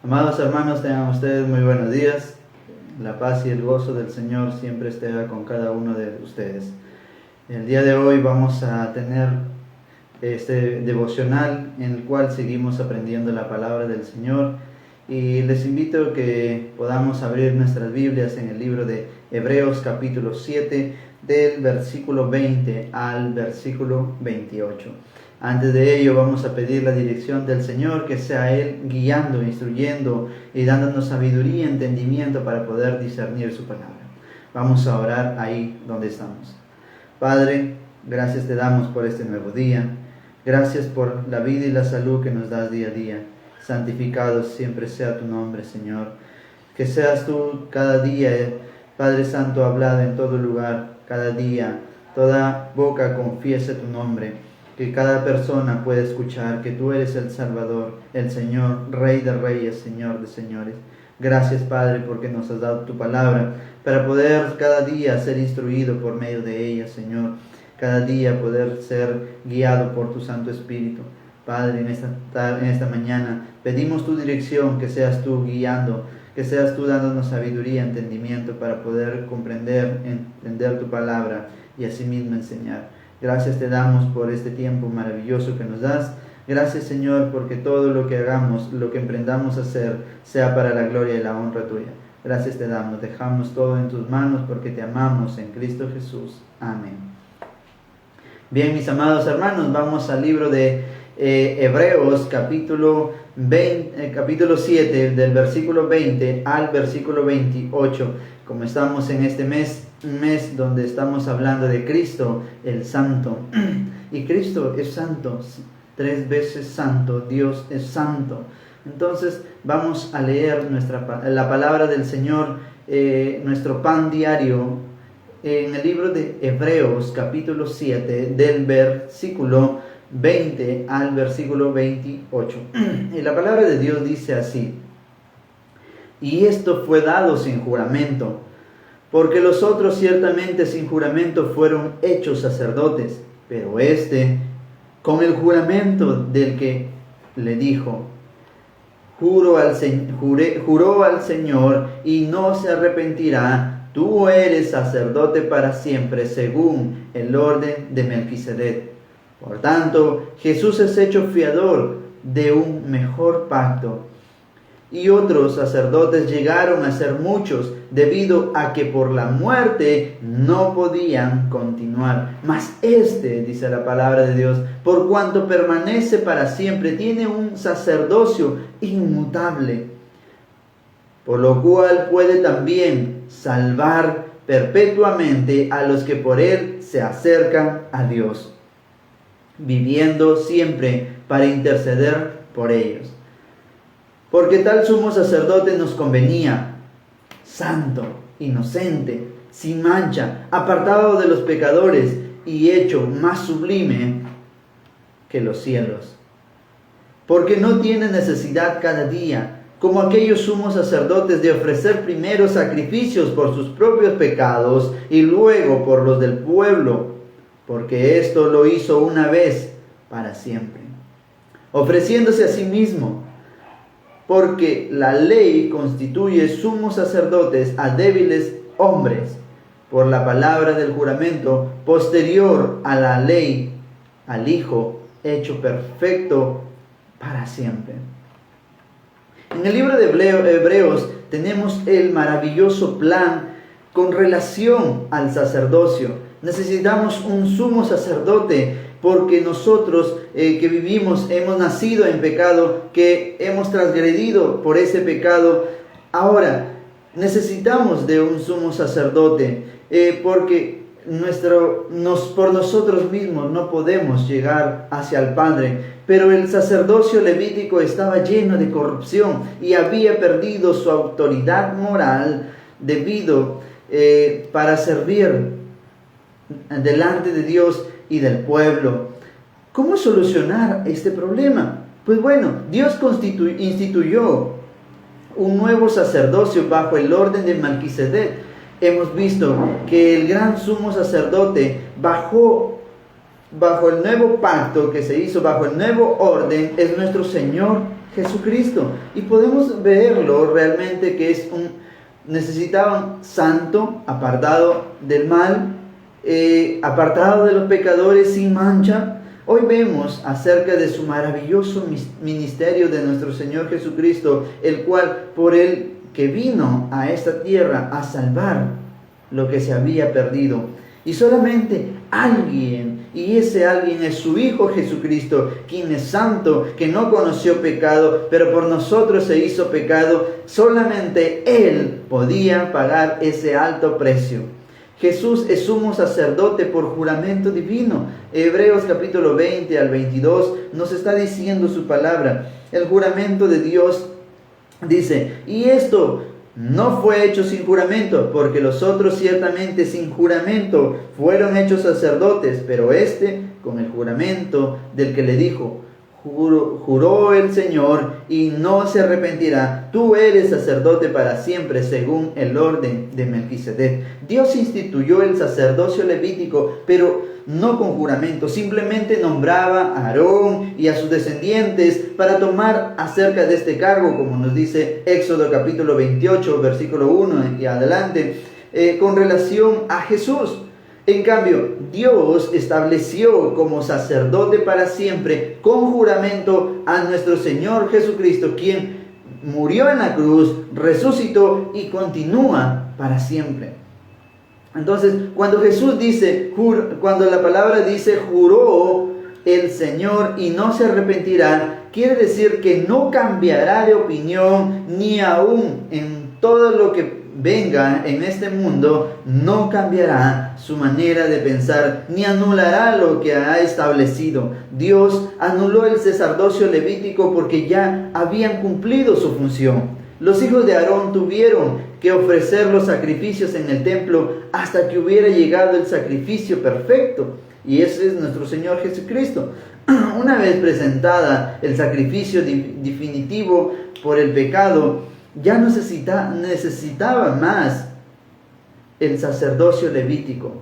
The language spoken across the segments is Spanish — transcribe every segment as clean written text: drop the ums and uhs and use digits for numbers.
Amados hermanos, tengan ustedes muy buenos días. La paz y el gozo del Señor siempre esté con cada uno de ustedes. El día de hoy vamos a tener este devocional en el cual seguimos aprendiendo la palabra del Señor, y les invito a que podamos abrir nuestras Biblias en el libro de Hebreos capítulo 7 del versículo 20 al versículo 28. Antes de ello vamos a pedir la dirección del Señor, que sea Él guiando, instruyendo y dándonos sabiduría y entendimiento para poder discernir su palabra. Vamos a orar ahí donde estamos. Padre, gracias te damos por este nuevo día. Gracias por la vida y la salud que nos das día a día. Santificado siempre sea tu nombre, Señor. Que seas tú cada día, Padre Santo, hablado en todo lugar, cada día. Toda boca confiese tu nombre. Que cada persona pueda escuchar que tú eres el Salvador, el Señor, Rey de Reyes, Señor de Señores. Gracias, Padre, porque nos has dado tu palabra para poder cada día ser instruido por medio de ella, Señor. Cada día poder ser guiado por tu Santo Espíritu. Padre, en esta mañana pedimos tu dirección, que seas tú guiando, que seas tú dándonos sabiduría, entendimiento para poder comprender, entender tu palabra y asimismo enseñar. Gracias te damos por este tiempo maravilloso que nos das. Gracias, Señor, porque todo lo que hagamos, lo que emprendamos a hacer, sea para la gloria y la honra tuya. Gracias te damos, dejamos todo en tus manos porque te amamos en Cristo Jesús. Amén. Bien, mis amados hermanos, vamos al libro de Hebreos capítulo 7, del versículo 20 al versículo 28. Como estamos en este mes, un mes donde estamos hablando de Cristo, el Santo. Y Cristo es santo, 3 veces santo, Dios es santo. Entonces vamos a leer la palabra del Señor, nuestro pan diario, en el libro de Hebreos capítulo 7, del versículo 20 al versículo 28. Y la palabra de Dios dice así: y esto fue dado sin juramento, porque los otros ciertamente sin juramento fueron hechos sacerdotes, pero este con el juramento del que le dijo: juró al Señor y no se arrepentirá, tú eres sacerdote para siempre según el orden de Melquisedec. Por tanto, Jesús es hecho fiador de un mejor pacto. Y otros sacerdotes llegaron a ser muchos, debido a que por la muerte no podían continuar. Mas este, dice la palabra de Dios, por cuanto permanece para siempre, tiene un sacerdocio inmutable, por lo cual puede también salvar perpetuamente a los que por él se acercan a Dios, viviendo siempre para interceder por ellos. Porque tal sumo sacerdote nos convenía, santo, inocente, sin mancha, apartado de los pecadores y hecho más sublime que los cielos. Porque no tiene necesidad cada día, como aquellos sumos sacerdotes, de ofrecer primero sacrificios por sus propios pecados y luego por los del pueblo, porque esto lo hizo una vez para siempre, ofreciéndose a sí mismo. Porque la ley constituye sumos sacerdotes a débiles hombres, por la palabra del juramento posterior a la ley, al Hijo hecho perfecto para siempre. En el libro de Hebreos tenemos el maravilloso plan con relación al sacerdocio. Necesitamos un sumo sacerdote, porque nosotros que vivimos, hemos nacido en pecado, que hemos transgredido por ese pecado. Ahora necesitamos de un sumo sacerdote, porque por nosotros mismos no podemos llegar hacia el Padre. Pero el sacerdocio levítico estaba lleno de corrupción y había perdido su autoridad moral para servir delante de Dios y del pueblo. ¿Cómo solucionar este problema? Pues bueno, Dios instituyó un nuevo sacerdocio bajo el orden de Melquisedec. Hemos visto que el gran sumo sacerdote bajo el nuevo pacto que se hizo, bajo el nuevo orden, es nuestro Señor Jesucristo. Y podemos verlo realmente que necesitaban santo, apartado del mal, apartado de los pecadores, sin mancha. Hoy vemos acerca de su maravilloso ministerio de nuestro Señor Jesucristo, el cual por él que vino a esta tierra a salvar lo que se había perdido. Y solamente alguien, y ese alguien es su Hijo Jesucristo, quien es santo, que no conoció pecado, pero por nosotros se hizo pecado. Solamente Él podía pagar ese alto precio. Jesús es sumo sacerdote por juramento divino. Hebreos capítulo 20 al 22 nos está diciendo su palabra. El juramento de Dios dice: y esto no fue hecho sin juramento, porque los otros ciertamente sin juramento fueron hechos sacerdotes, pero este con el juramento del que le dijo: juró el Señor y no se arrepentirá, tú eres sacerdote para siempre según el orden de Melquisedec. Dios instituyó el sacerdocio levítico, pero no con juramento. Simplemente nombraba a Aarón y a sus descendientes para tomar acerca de este cargo, como nos dice Éxodo capítulo 28, versículo 1 y adelante, con relación a Jesús. En cambio, Dios estableció como sacerdote para siempre, con juramento, a nuestro Señor Jesucristo, quien murió en la cruz, resucitó y continúa para siempre. Entonces, cuando Jesús dice, cuando la palabra dice juró el Señor y no se arrepentirá, quiere decir que no cambiará de opinión, ni aún en todo lo que venga en este mundo, no cambiará su manera de pensar, ni anulará lo que ha establecido. Dios anuló el sacerdocio levítico porque ya habían cumplido su función. Los hijos de Aarón tuvieron que ofrecer los sacrificios en el templo hasta que hubiera llegado el sacrificio perfecto, y ese es nuestro Señor Jesucristo. Una vez presentada el sacrificio definitivo por el pecado, ya necesitaba más el sacerdocio levítico.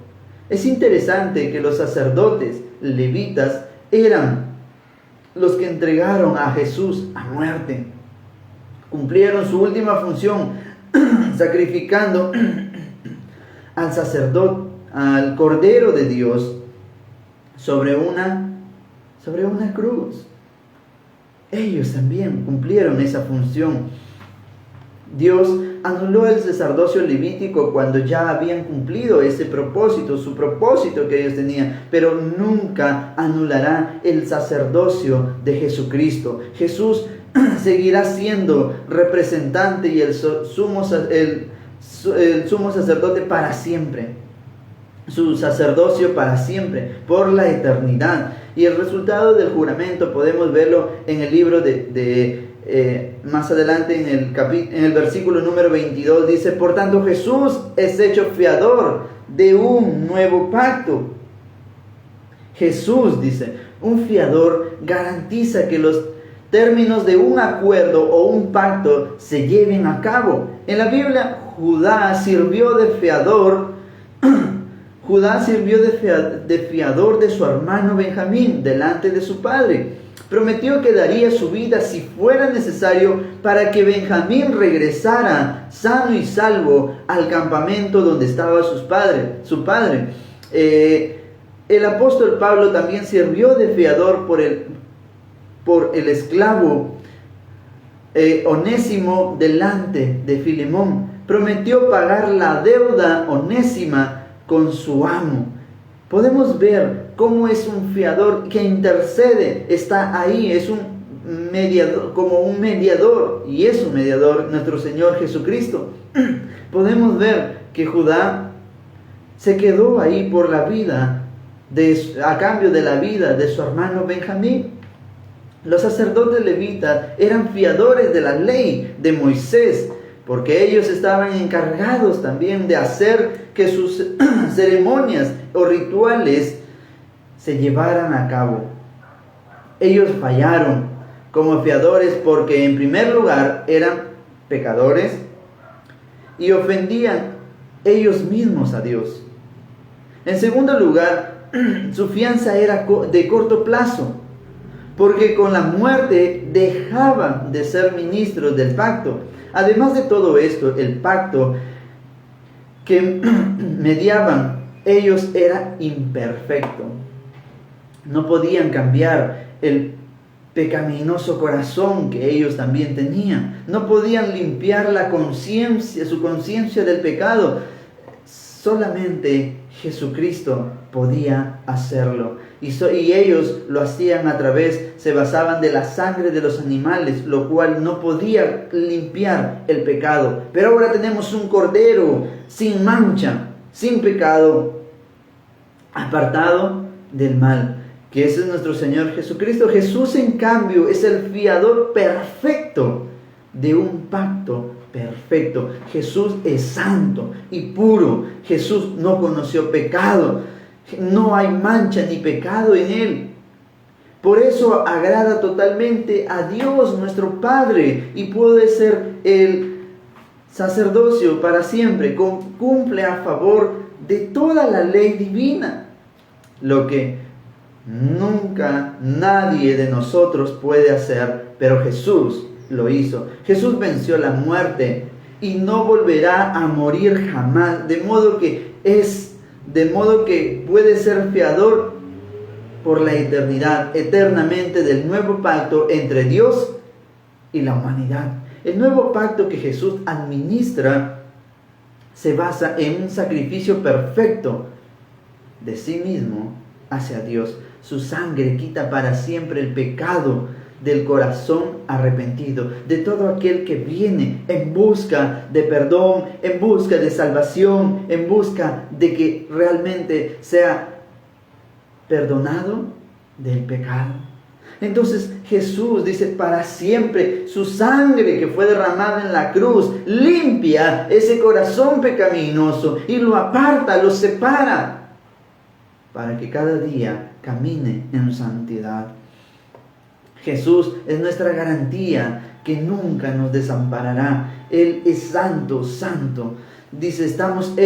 Es interesante que los sacerdotes levitas eran los que entregaron a Jesús a muerte. Cumplieron su última función sacrificando al sacerdote, al Cordero de Dios, sobre una cruz. Ellos también cumplieron esa función. Dios anuló el sacerdocio levítico cuando ya habían cumplido ese propósito, su propósito que ellos tenían, pero nunca anulará el sacerdocio de Jesucristo. Jesús seguirá siendo representante y el sumo sacerdote para siempre, su sacerdocio para siempre, por la eternidad. Y el resultado del juramento podemos verlo en el libro más adelante en el versículo número 22, dice: por tanto Jesús es hecho fiador de un nuevo pacto. Jesús, dice, un fiador garantiza que los términos de un acuerdo o un pacto se lleven a cabo. En la Biblia, Judá sirvió de fiador de su hermano Benjamín delante de su padre. Prometió que daría su vida si fuera necesario para que Benjamín regresara sano y salvo al campamento donde estaba su padre. El apóstol Pablo también sirvió de fiador por el esclavo Onésimo delante de Filemón. Prometió pagar la deuda onésima con su amo. Podemos ver cómo es un fiador que intercede, está ahí, es un mediador, como un mediador, y es un mediador, nuestro Señor Jesucristo. Podemos ver que Judá se quedó ahí por la vida, a cambio de la vida de su hermano Benjamín. Los sacerdotes levitas eran fiadores de la ley de Moisés, porque ellos estaban encargados también de hacer que sus ceremonias o rituales se llevaran a cabo. Ellos fallaron como fiadores porque en primer lugar eran pecadores y ofendían ellos mismos a Dios. En segundo lugar, su fianza era de corto plazo. porque con la muerte dejaban de ser ministros del pacto. Además de todo esto, el pacto que mediaban ellos era imperfecto. No podían cambiar el pecaminoso corazón que ellos también tenían. No podían limpiar la conciencia, su conciencia del pecado. Solamente Jesucristo podía hacerlo. Y ellos lo hacían se basaban de la sangre de los animales, lo cual no podía limpiar el pecado. Pero ahora tenemos un cordero sin mancha, sin pecado, apartado del mal, que ese es nuestro Señor Jesucristo. Jesús, en cambio, es el fiador perfecto de un pacto perfecto. Jesús es santo y puro. Jesús no conoció pecado. No hay mancha ni pecado en él. Por eso agrada totalmente a Dios nuestro Padre y puede ser el sacerdocio para siempre. Cumple a favor de toda la ley divina, lo que nunca nadie de nosotros puede hacer, pero Jesús lo hizo. Jesús venció la muerte y no volverá a morir jamás, de modo que puede ser fiador por la eternidad, eternamente, del nuevo pacto entre Dios y la humanidad. El nuevo pacto que Jesús administra se basa en un sacrificio perfecto de sí mismo hacia Dios. Su sangre quita para siempre el pecado del corazón arrepentido, de todo aquel que viene en busca de perdón, en busca de salvación, en busca de que realmente sea perdonado del pecado. Entonces Jesús dice, para siempre, su sangre que fue derramada en la cruz limpia ese corazón pecaminoso y lo aparta, lo separa, para que cada día camine en santidad. Jesús es nuestra garantía que nunca nos desamparará. Él es santo, santo. Dice, estamos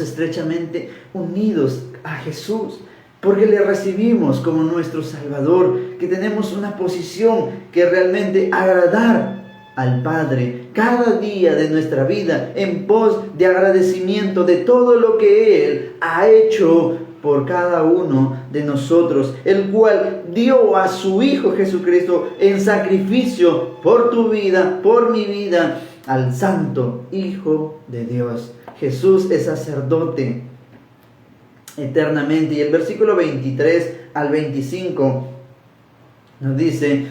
estrechamente unidos a Jesús, porque le recibimos como nuestro Salvador, que tenemos una posición que realmente agradar al Padre cada día de nuestra vida en pos de agradecimiento de todo lo que Él ha hecho por cada uno de nosotros, el cual dio a su Hijo Jesucristo en sacrificio por tu vida, por mi vida, al Santo Hijo de Dios. Jesús es sacerdote eternamente. Y el versículo 23 al 25 nos dice: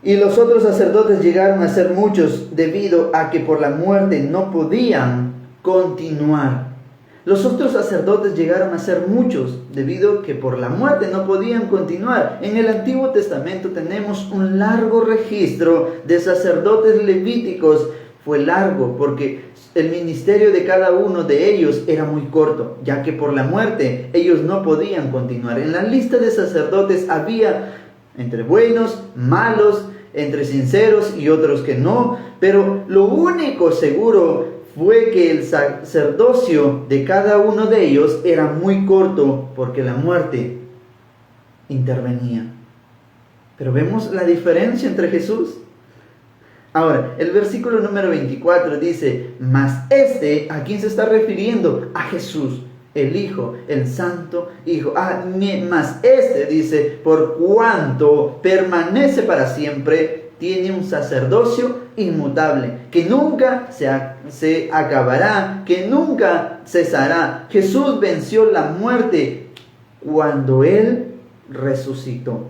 y los otros sacerdotes llegaron a ser muchos, debido a que por la muerte no podían continuar. Los otros sacerdotes llegaron a ser muchos, debido a que por la muerte no podían continuar. En el Antiguo Testamento tenemos un largo registro de sacerdotes levíticos. Fue largo porque el ministerio de cada uno de ellos era muy corto, ya que por la muerte ellos no podían continuar. En la lista de sacerdotes había entre buenos, malos, entre sinceros y otros que no, pero lo único seguro fue que el sacerdocio de cada uno de ellos era muy corto, porque la muerte intervenía. Pero vemos la diferencia entre Jesús. Ahora, el versículo número 24 dice: mas ¿a quién se está refiriendo? A Jesús, el Hijo, el Santo Hijo. Mas dice, por cuanto permanece para siempre, tiene un sacerdocio inmutable, que nunca se acabará, que nunca cesará. Jesús venció la muerte cuando Él resucitó.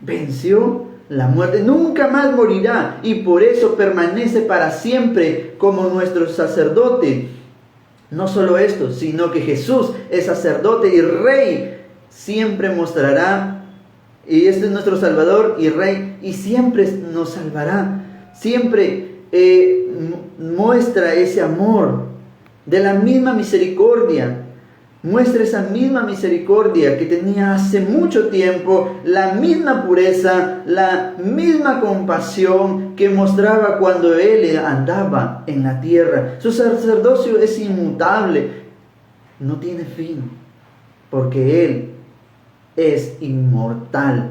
Venció la muerte, nunca más morirá, y por eso permanece para siempre como nuestro sacerdote. No solo esto, sino que Jesús es sacerdote y rey, siempre mostrará, y este es nuestro Salvador y Rey, y siempre nos salvará, siempre muestra ese amor de la misma misericordia. Muestra esa misma misericordia que tenía hace mucho tiempo, la misma pureza, la misma compasión que mostraba cuando Él andaba en la tierra. Su sacerdocio es inmutable, no tiene fin, porque Él es inmortal.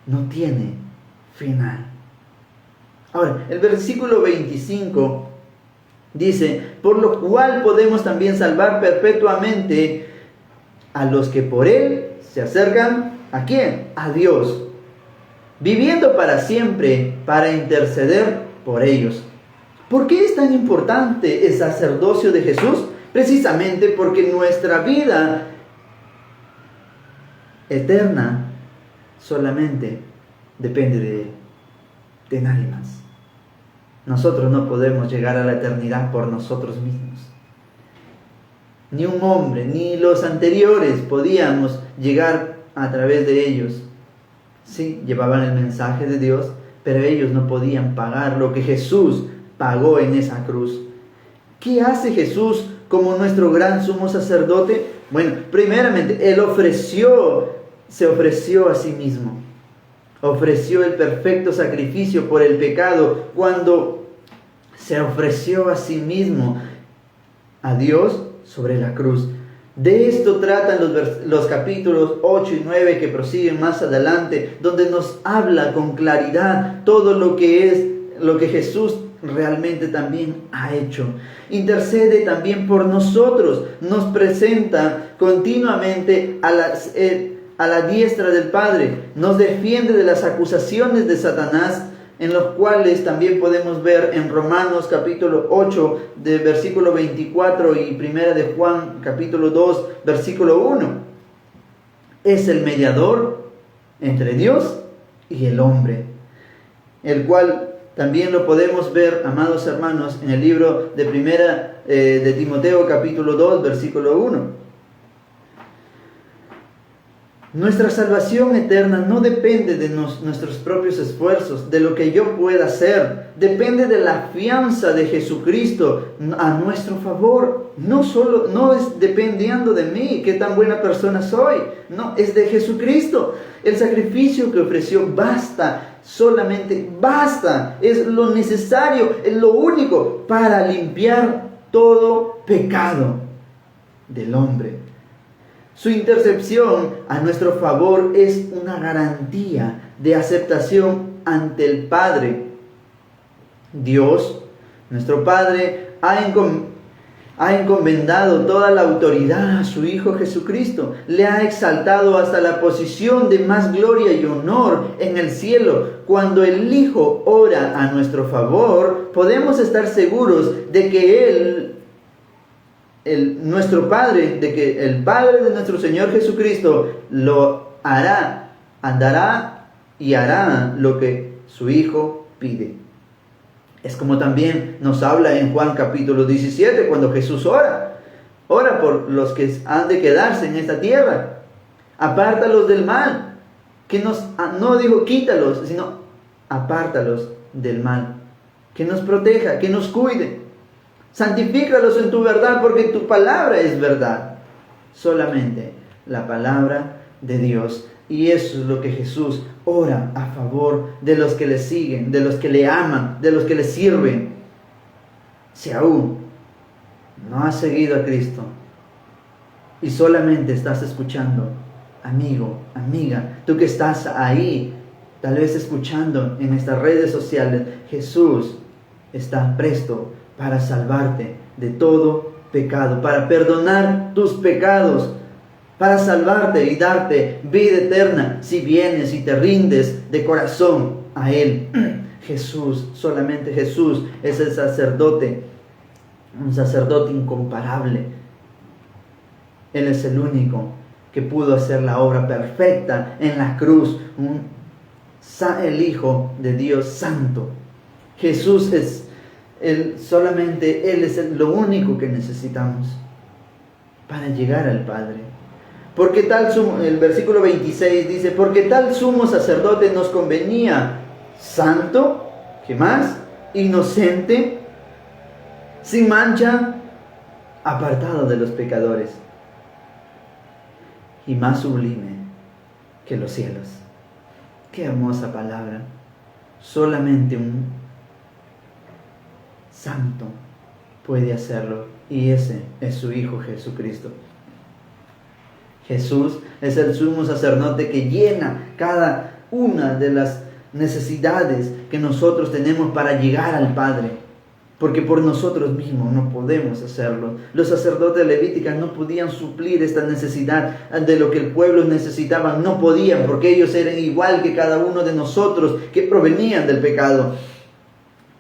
No tiene final. Ahora, el versículo 25 dice: por lo cual podemos también salvar perpetuamente a los que por Él se acercan. ¿A quién? A Dios, viviendo para siempre para interceder por ellos. ¿Por qué es tan importante el sacerdocio de Jesús? Precisamente porque nuestra vida eterna solamente depende de Él, de nadie más. Nosotros no podemos llegar a la eternidad por nosotros mismos. Ni un hombre, ni los anteriores podíamos llegar a través de ellos. Sí, llevaban el mensaje de Dios, pero ellos no podían pagar lo que Jesús pagó en esa cruz. ¿Qué hace Jesús como nuestro gran sumo sacerdote? Bueno, primeramente, Él se ofreció a sí mismo. Ofreció el perfecto sacrificio por el pecado cuando se ofreció a sí mismo a Dios sobre la cruz. De esto tratan los capítulos 8 y 9 que prosiguen más adelante, donde nos habla con claridad todo lo que Jesús realmente también ha hecho. Intercede también por nosotros, nos presenta continuamente a la diestra del Padre, nos defiende de las acusaciones de Satanás, en los cuales también podemos ver en Romanos capítulo 8, de versículo 24, y primera de Juan capítulo 2, versículo 1. Es el mediador entre Dios y el hombre, el cual también lo podemos ver, amados hermanos, en el libro de primera de Timoteo capítulo 2, versículo 1. Nuestra salvación eterna no depende de nuestros propios esfuerzos, de lo que yo pueda hacer. Depende de la fianza de Jesucristo a nuestro favor. No es dependiendo de mí, qué tan buena persona soy. No, es de Jesucristo. El sacrificio que ofreció basta, solamente basta. Es lo necesario, es lo único para limpiar todo pecado del hombre. Su intercesión a nuestro favor es una garantía de aceptación ante el Padre. Dios, nuestro Padre, ha encomendado toda la autoridad a su Hijo Jesucristo. Le ha exaltado hasta la posición de más gloria y honor en el cielo. Cuando el Hijo ora a nuestro favor, podemos estar seguros de que nuestro Padre, de que el Padre de nuestro Señor Jesucristo lo hará, andará y hará lo que su Hijo pide. Es como también nos habla en Juan capítulo 17, cuando Jesús ora por los que han de quedarse en esta tierra. Apártalos del mal, no dijo quítalos, sino apártalos del mal, que nos proteja, que nos cuide. Santifícalos en tu verdad, porque tu palabra es verdad. Solamente la palabra de Dios. Y eso es lo que Jesús ora a favor de los que le siguen, de los que le aman, de los que le sirven. Si aún no has seguido a Cristo y solamente estás escuchando, amigo, amiga, tú que estás ahí, tal vez escuchando en estas redes sociales, Jesús está presto para salvarte de todo pecado, para perdonar tus pecados, para salvarte y darte vida eterna si vienes y te rindes de corazón a Él. Jesús, solamente Jesús es el sacerdote, un sacerdote incomparable. Él es el único que pudo hacer la obra perfecta en la cruz, el Hijo de Dios Santo. Jesús es solamente Él es lo único que necesitamos para llegar al Padre. Porque el versículo 26 dice: porque tal sumo sacerdote nos convenía, santo, ¿qué más? Inocente, sin mancha, apartado de los pecadores, y más sublime que los cielos. Qué hermosa palabra. Solamente un santo puede hacerlo, y ese es su Hijo Jesucristo. Jesús es el sumo sacerdote que llena cada una de las necesidades que nosotros tenemos para llegar al Padre, porque por nosotros mismos no podemos hacerlo. Los sacerdotes levíticos no podían suplir esta necesidad de lo que el pueblo necesitaba, no podían, porque ellos eran igual que cada uno de nosotros que provenían del pecado,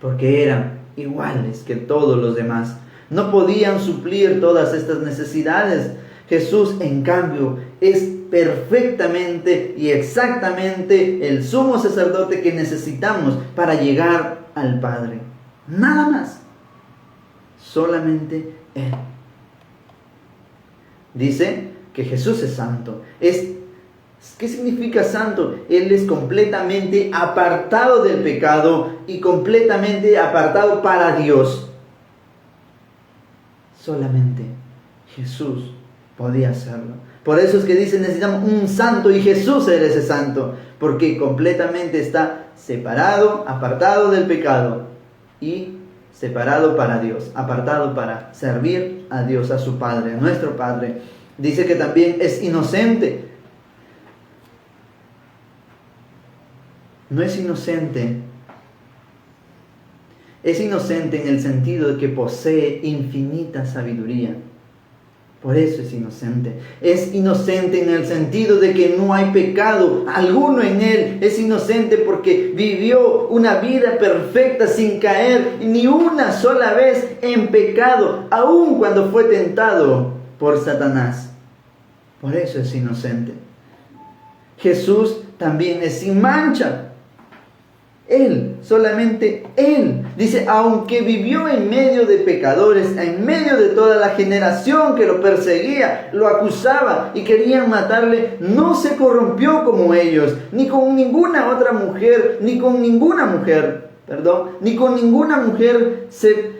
porque eran iguales que todos los demás. No podían suplir todas estas necesidades. Jesús, en cambio, es perfectamente y exactamente el sumo sacerdote que necesitamos para llegar al Padre. Nada más. Solamente Él. Dice que Jesús es santo. ¿Qué significa santo? Él es completamente apartado del pecado y completamente apartado para Dios. Solamente Jesús podía hacerlo. Por eso es que dice, necesitamos un santo, y Jesús era ese santo, porque completamente está separado, apartado del pecado y separado para Dios, apartado para servir a Dios, a su Padre, a nuestro Padre. Dice que también es inocente. No es inocente. Es inocente en el sentido de que posee infinita sabiduría. Por eso es inocente. Es inocente en el sentido de que no hay pecado alguno en él. Es inocente porque vivió una vida perfecta sin caer ni una sola vez en pecado, aun cuando fue tentado por Satanás. Por eso es inocente. Jesús también es sin mancha. Él, solamente Él. Dice, aunque vivió en medio de pecadores, en medio de toda la generación que lo perseguía, lo acusaba y querían matarle, no se corrompió como ellos, ni con ninguna otra mujer, ni con ninguna mujer se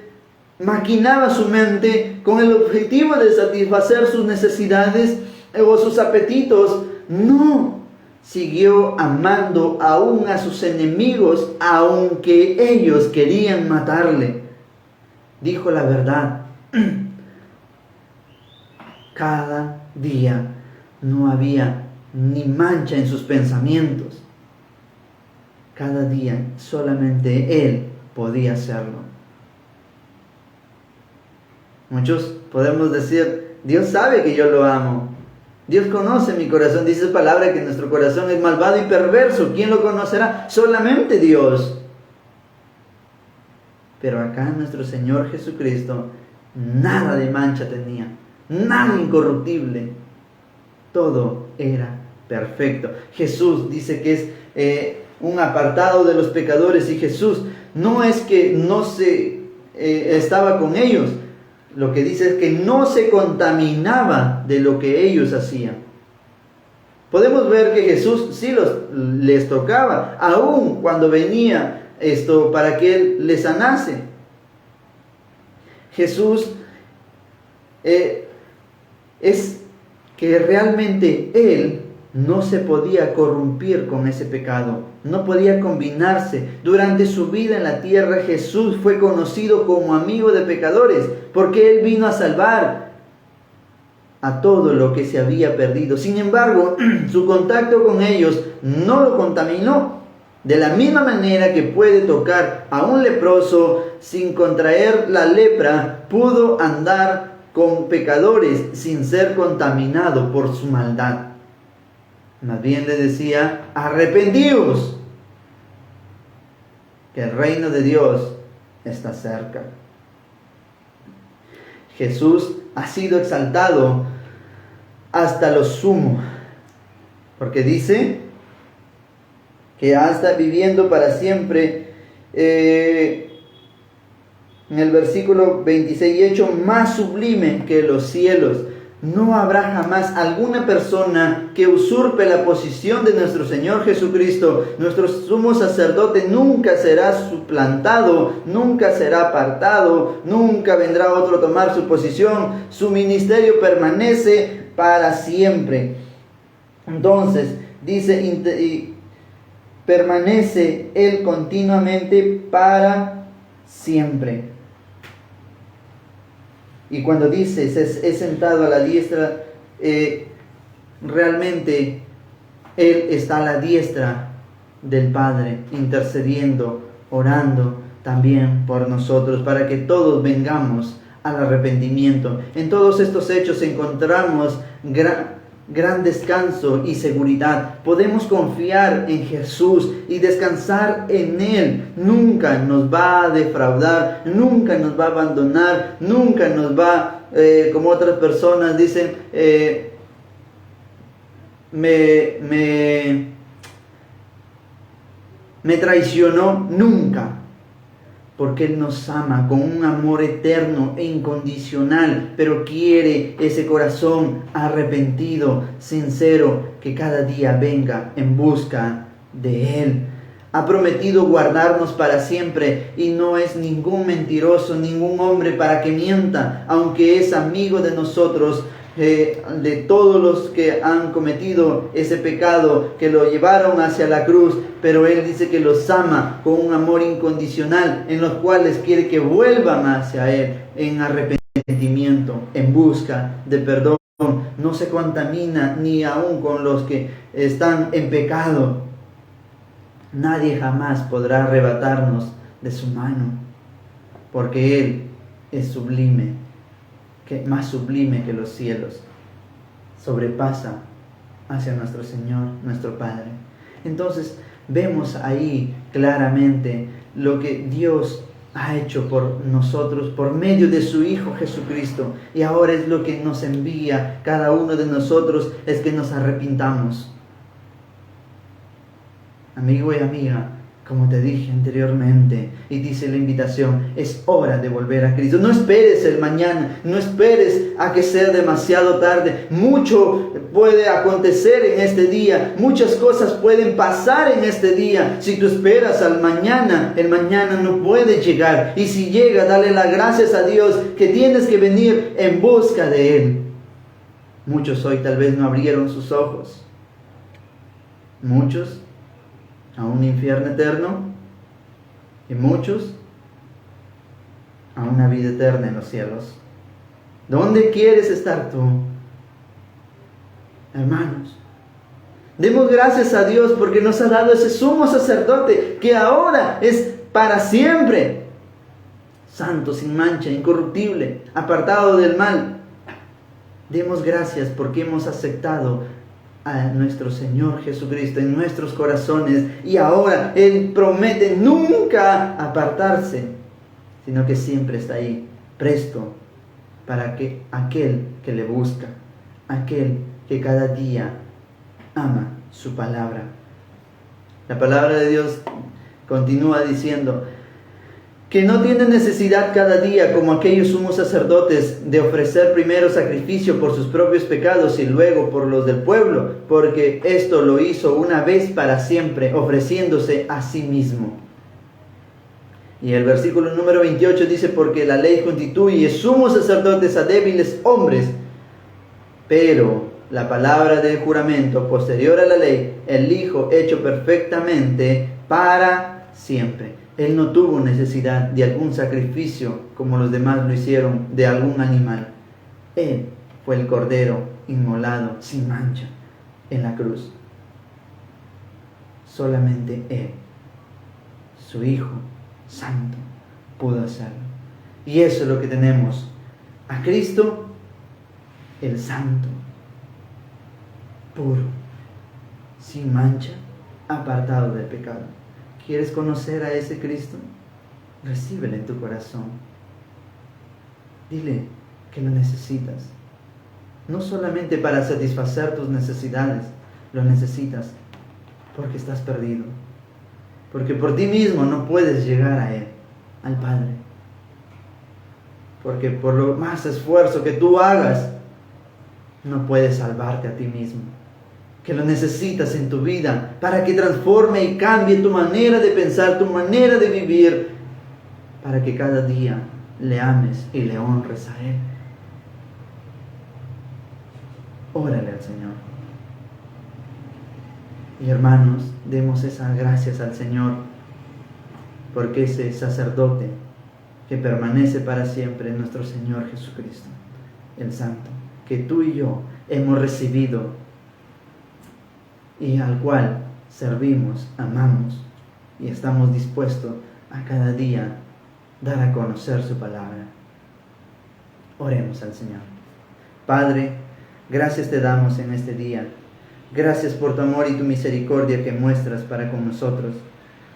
maquinaba su mente con el objetivo de satisfacer sus necesidades o sus apetitos. No. Siguió amando aún a sus enemigos, aunque ellos querían matarle. Dijo la verdad. Cada día no había ni mancha en sus pensamientos. Cada día solamente Él podía hacerlo. Muchos podemos decir, Dios sabe que yo lo amo. Dios conoce mi corazón. Dice palabra que nuestro corazón es malvado y perverso. ¿Quién lo conocerá? Solamente Dios. Pero acá nuestro Señor Jesucristo nada de mancha tenía. Nada incorruptible. Todo era perfecto. Jesús dice que es un apartado de los pecadores. Y Jesús no es que no estaba con ellos. Lo que dice es que no se contaminaba de lo que ellos hacían. Podemos ver que Jesús sí les tocaba, aun cuando venía para que Él les sanase. Jesús es que realmente Él no se podía corrompir con ese pecado, no podía combinarse. Durante su vida en la tierra, Jesús fue conocido como amigo de pecadores, porque Él vino a salvar a todo lo que se había perdido. Sin embargo, su contacto con ellos no lo contaminó. De la misma manera que puede tocar a un leproso sin contraer la lepra, pudo andar con pecadores sin ser contaminado por su maldad. Más bien le decía, arrepentíos, que el reino de Dios está cerca. Jesús ha sido exaltado hasta lo sumo, porque dice que hasta viviendo para siempre, en el versículo 26, hecho más sublime que los cielos. No habrá jamás alguna persona que usurpe la posición de nuestro Señor Jesucristo. Nuestro sumo sacerdote nunca será suplantado, nunca será apartado, nunca vendrá otro a tomar su posición. Su ministerio permanece para siempre. Entonces, dice, permanece Él continuamente para siempre. Y cuando dice, es sentado a la diestra realmente Él está a la diestra del Padre, intercediendo, orando también por nosotros, para que todos vengamos al arrepentimiento. En todos estos hechos encontramos gran descanso y seguridad. Podemos confiar en Jesús y descansar en Él. Nunca nos va a defraudar, nunca nos va a abandonar, nunca nos va, como otras personas dicen, me traicionó, nunca. Porque Él nos ama con un amor eterno e incondicional, pero quiere ese corazón arrepentido, sincero, que cada día venga en busca de Él. Ha prometido guardarnos para siempre y no es ningún mentiroso, ningún hombre para que mienta, aunque es amigo de nosotros, de todos los que han cometido ese pecado, que lo llevaron hacia la cruz, pero Él dice que los ama con un amor incondicional, en los cuales quiere que vuelvan hacia Él en arrepentimiento, en busca de perdón. No se contamina ni aún con los que están en pecado. Nadie jamás podrá arrebatarnos de su mano, porque Él es sublime, más sublime que los cielos, sobrepasa hacia nuestro Señor, nuestro Padre. Entonces vemos ahí claramente lo que Dios ha hecho por nosotros por medio de su Hijo Jesucristo, y ahora es lo que nos envía cada uno de nosotros, es que nos arrepintamos. Amigo y amiga, como te dije anteriormente, y dice la invitación, es hora de volver a Cristo. No esperes el mañana, no esperes a que sea demasiado tarde. Mucho puede acontecer en este día, muchas cosas pueden pasar en este día. Si tú esperas al mañana, el mañana no puede llegar. Y si llega, dale las gracias a Dios que tienes que venir en busca de Él. Muchos hoy tal vez no abrieron sus ojos. Muchos a un infierno eterno, y muchos a una vida eterna en los cielos. ¿Dónde quieres estar tú? Hermanos, demos gracias a Dios porque nos ha dado ese sumo sacerdote que ahora es para siempre, santo, sin mancha, incorruptible, apartado del mal. Demos gracias porque hemos aceptado a nuestro Señor Jesucristo en nuestros corazones, y ahora Él promete nunca apartarse, sino que siempre está ahí, presto para que aquel que le busca, aquel que cada día ama su palabra. La palabra de Dios continúa diciendo que no tiene necesidad cada día, como aquellos sumos sacerdotes, de ofrecer primero sacrificio por sus propios pecados y luego por los del pueblo, porque esto lo hizo una vez para siempre, ofreciéndose a sí mismo. Y el versículo número 28 dice, porque la ley constituye sumos sacerdotes a débiles hombres, pero la palabra del juramento posterior a la ley, el Hijo hecho perfectamente para siempre. Él no tuvo necesidad de algún sacrificio como los demás lo hicieron, de algún animal. Él fue el Cordero inmolado sin mancha en la cruz. Solamente Él, su Hijo Santo, pudo hacerlo. Y eso es lo que tenemos: a Cristo, el Santo, puro, sin mancha, apartado del pecado. ¿Quieres conocer a ese Cristo? Recíbelo en tu corazón. Dile que lo necesitas. No solamente para satisfacer tus necesidades, lo necesitas porque estás perdido. Porque por ti mismo no puedes llegar a Él, al Padre. Porque por lo más esfuerzo que tú hagas, no puedes salvarte a ti mismo. Que lo necesitas en tu vida para que transforme y cambie tu manera de pensar, tu manera de vivir, para que cada día le ames y le honres a Él. Órale al Señor. Y hermanos, demos esas gracias al Señor, porque ese sacerdote que permanece para siempre es nuestro Señor Jesucristo, el Santo, que tú y yo hemos recibido y al cual servimos, amamos y estamos dispuestos a cada día dar a conocer su palabra. Oremos al Señor. Padre, gracias te damos en este día. Gracias por tu amor y tu misericordia que muestras para con nosotros.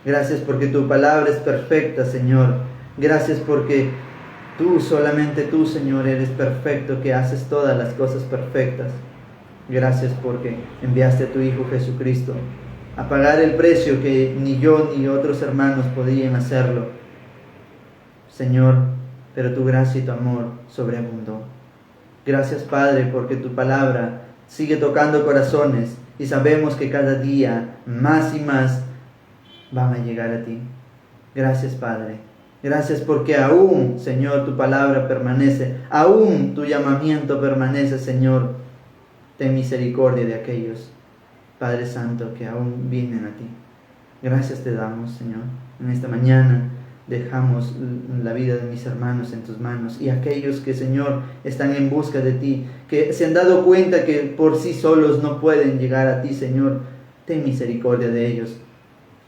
Gracias porque tu palabra es perfecta, Señor. Gracias porque tú, solamente tú, Señor, eres perfecto, que haces todas las cosas perfectas. Gracias porque enviaste a tu Hijo Jesucristo a pagar el precio que ni yo ni otros hermanos podían hacerlo. Señor, pero tu gracia y tu amor sobreabundó. Gracias, Padre, porque tu palabra sigue tocando corazones y sabemos que cada día más y más van a llegar a ti. Gracias, Padre. Gracias porque aún, Señor, tu palabra permanece, aún tu llamamiento permanece, Señor. Ten misericordia de aquellos, Padre Santo, que aún vienen a ti. Gracias te damos, Señor. En esta mañana dejamos la vida de mis hermanos en tus manos y aquellos que, Señor, están en busca de ti, que se han dado cuenta que por sí solos no pueden llegar a ti, Señor. Ten misericordia de ellos.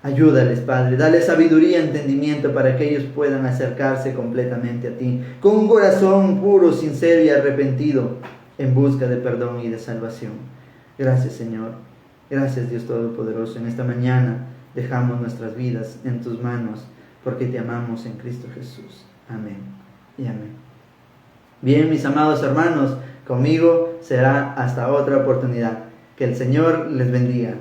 Ayúdales, Padre, dale sabiduría y entendimiento para que ellos puedan acercarse completamente a ti, con un corazón puro, sincero y arrepentido, en busca de perdón y de salvación. Gracias, Señor. Gracias, Dios Todopoderoso. En esta mañana dejamos nuestras vidas en tus manos, porque te amamos en Cristo Jesús. Amén y amén. Bien, mis amados hermanos, conmigo será hasta otra oportunidad. Que el Señor les bendiga.